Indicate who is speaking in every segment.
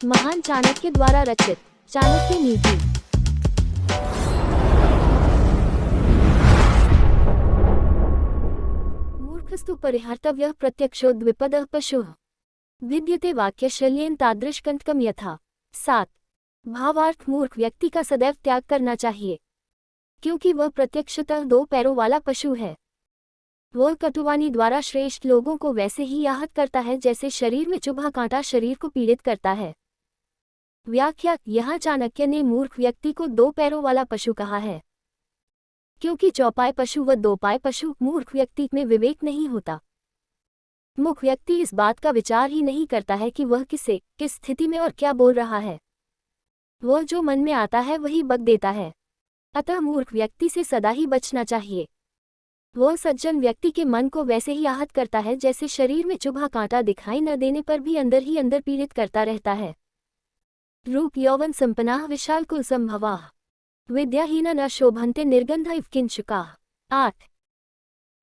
Speaker 1: महान चाणक्य द्वारा रचित चाणक्य नीति। मूर्खस्तु परिहर्तव्यः प्रत्यक्षो द्विपदः पशुः विद्यते वाक्यशल्येन तादृशकंटकम यथा। 7। भावार्थ मूर्ख व्यक्ति का सदैव त्याग करना चाहिए, क्योंकि वह प्रत्यक्षतः 2 पैरों वाला पशु है। वह कटुवाणी द्वारा श्रेष्ठ लोगों को वैसे ही आहत करता है जैसे शरीर में चुभा कांटा शरीर को पीड़ित करता है। व्याख्या: यहाँ चाणक्य ने मूर्ख व्यक्ति को 2 पैरों वाला पशु कहा है, क्योंकि चौपाई पशु व 2 पाए पशु मूर्ख व्यक्ति में विवेक नहीं होता। मूर्ख व्यक्ति इस बात का विचार ही नहीं करता है कि वह किसे, किस स्थिति में और क्या बोल रहा है। वह जो मन में आता है वही बक देता है। अतः मूर्ख व्यक्ति से सदा ही बचना चाहिए। वह सज्जन व्यक्ति के मन को वैसे ही आहत करता है जैसे शरीर में चुभा कांटा दिखाई न देने पर भी अंदर ही अंदर पीड़ित करता रहता है। रूप यौवन संपन्नाः विशाल कुल संभवाः विद्याहीना न शोभन्ते निर्गंध इव किंचुकाः। 8।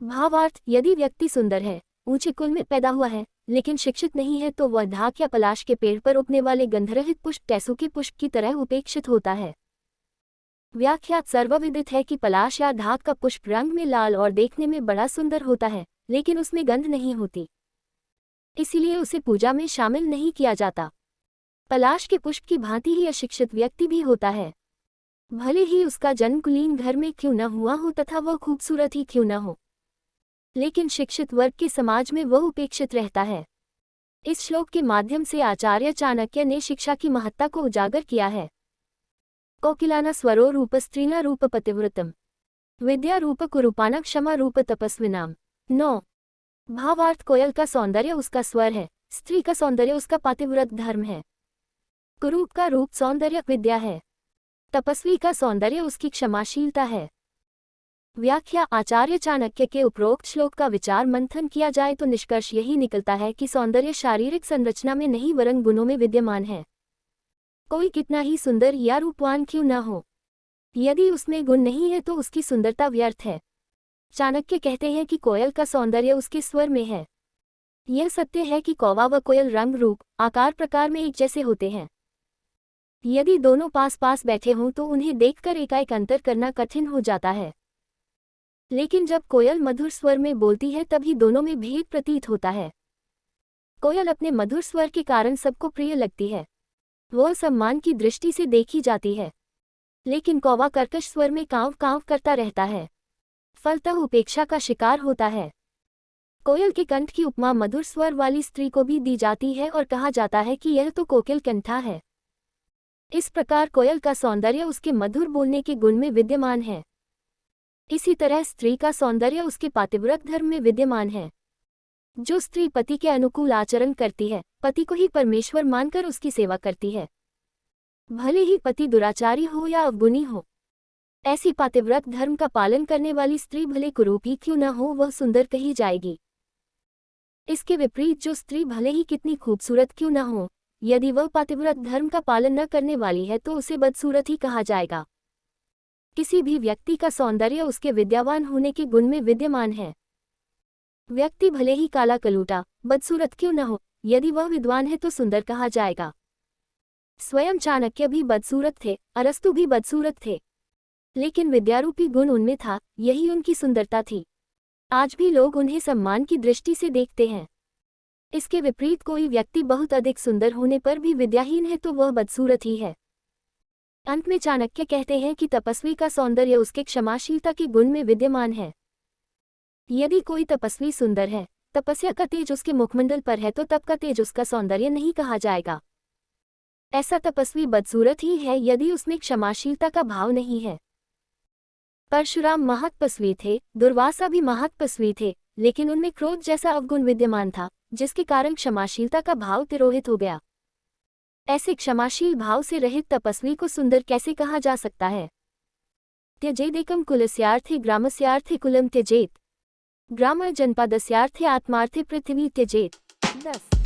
Speaker 1: भावार्थ: यदि व्यक्ति सुंदर है, ऊंचे कुल में पैदा हुआ है, लेकिन शिक्षित नहीं है तो वह ढाक या पलाश के पेड़ पर उगने वाले गंधरहित पुष्प टेसु के पुष्प की तरह उपेक्षित होता है। व्याख्या: सर्वविदित है कि पलाश या ढाक का पुष्प रंग में लाल और देखने में बड़ा सुंदर होता है, लेकिन उसमें गंध नहीं होती, इसीलिए उसे पूजा में शामिल नहीं किया जाता। पलाश के पुष्प की भांति ही अशिक्षित व्यक्ति भी होता है, भले ही उसका जन्म कुलीन घर में क्यों न हुआ हो तथा वह खूबसूरत ही क्यों न हो, लेकिन शिक्षित वर्ग के समाज में वह उपेक्षित रहता है। इस श्लोक के माध्यम से आचार्य चाणक्य ने शिक्षा की महत्ता को उजागर किया है। कोकिलाना स्वरो रूप स्त्रीना रूप पतिव्रतम विद्या रूप कुरूपाना क्षमा रूप तपस्विनाम। 9। भावार्थ: कोयल का सौंदर्य उसका स्वर है, स्त्री का सौंदर्य उसका पातिव्रत धर्म है, कुरूप का रूप सौंदर्य विद्या है, तपस्वी का सौंदर्य उसकी क्षमाशीलता है। व्याख्या: आचार्य चाणक्य के उपरोक्त श्लोक का विचार मंथन किया जाए तो निष्कर्ष यही निकलता है कि सौंदर्य शारीरिक संरचना में नहीं वरन गुणों में विद्यमान है। कोई कितना ही सुंदर या रूपवान क्यों न हो, यदि उसमें गुण नहीं है तो उसकी सुंदरता व्यर्थ है। चाणक्य कहते हैं कि कोयल का सौंदर्य उसके स्वर में है। यह सत्य है कि कौवा व कोयल रंग रूप आकार प्रकार में एक जैसे होते हैं। यदि दोनों पास पास बैठे हों तो उन्हें देखकर एकाएक अंतर करना कठिन हो जाता है, लेकिन जब कोयल मधुर स्वर में बोलती है तभी दोनों में भेद प्रतीत होता है। कोयल अपने मधुर स्वर के कारण सबको प्रिय लगती है, वह सम्मान की दृष्टि से देखी जाती है, लेकिन कौवा कर्कश स्वर में कांव कांव करता रहता है, फलतः उपेक्षा का शिकार होता है। कोयल के कंठ की उपमा मधुर स्वर वाली स्त्री को भी दी जाती है और कहा जाता है कि यह तो कोकिल कंठा है। इस प्रकार कोयल का सौंदर्य उसके मधुर बोलने के गुण में विद्यमान है। इसी तरह स्त्री का सौंदर्य उसके पातिव्रत धर्म में विद्यमान है। जो स्त्री पति के अनुकूल आचरण करती है, पति को ही परमेश्वर मानकर उसकी सेवा करती है, भले ही पति दुराचारी हो या अवगुणी हो, ऐसी पातिव्रत धर्म का पालन करने वाली स्त्री भले कुरूपी क्यों न हो वह सुंदर कही जाएगी। इसके विपरीत जो स्त्री भले ही कितनी खूबसूरत क्यों न हो, यदि वह पातिव्रत धर्म का पालन न करने वाली है तो उसे बदसूरत ही कहा जाएगा। किसी भी व्यक्ति का सौंदर्य उसके विद्यावान होने के गुण में विद्यमान है। व्यक्ति भले ही काला कलूटा बदसूरत क्यों न हो, यदि वह विद्वान है तो सुंदर कहा जाएगा। स्वयं चाणक्य भी बदसूरत थे, अरस्तु भी बदसूरत थे, लेकिन विद्यारूपी गुण उनमें था, यही उनकी सुंदरता थी। आज भी लोग उन्हें सम्मान की दृष्टि से देखते हैं। इसके विपरीत कोई व्यक्ति बहुत अधिक सुंदर होने पर भी विद्याहीन है तो वह बदसूरत ही है। अंत में चाणक्य कहते हैं कि तपस्वी का सौंदर्य उसके क्षमाशीलता के गुण में विद्यमान है। यदि कोई तपस्वी सुंदर है, तपस्या का तेज उसके मुखमंडल पर है तो तप का तेज उसका सौंदर्य नहीं कहा जाएगा। ऐसा तपस्वी बदसूरत ही है यदि उसमें क्षमाशीलता का भाव नहीं है। परशुराम महत्पस्वी थे, दुर्वासा भी महत्पस्वी थे, लेकिन उनमें क्रोध जैसा अवगुण विद्यमान था, जिसके कारण क्षमाशीलता का भाव तिरोहित हो गया। ऐसे क्षमाशील भाव से रहित तपस्वी को सुंदर कैसे कहा जा सकता है। त्यजेदेकं कुलस्यार्थे ग्रामस्यार्थे कुलम त्यजेत, ग्राम जनपदस्यार्थे आत्मार्थे पृथ्वी त्यजेत। 10।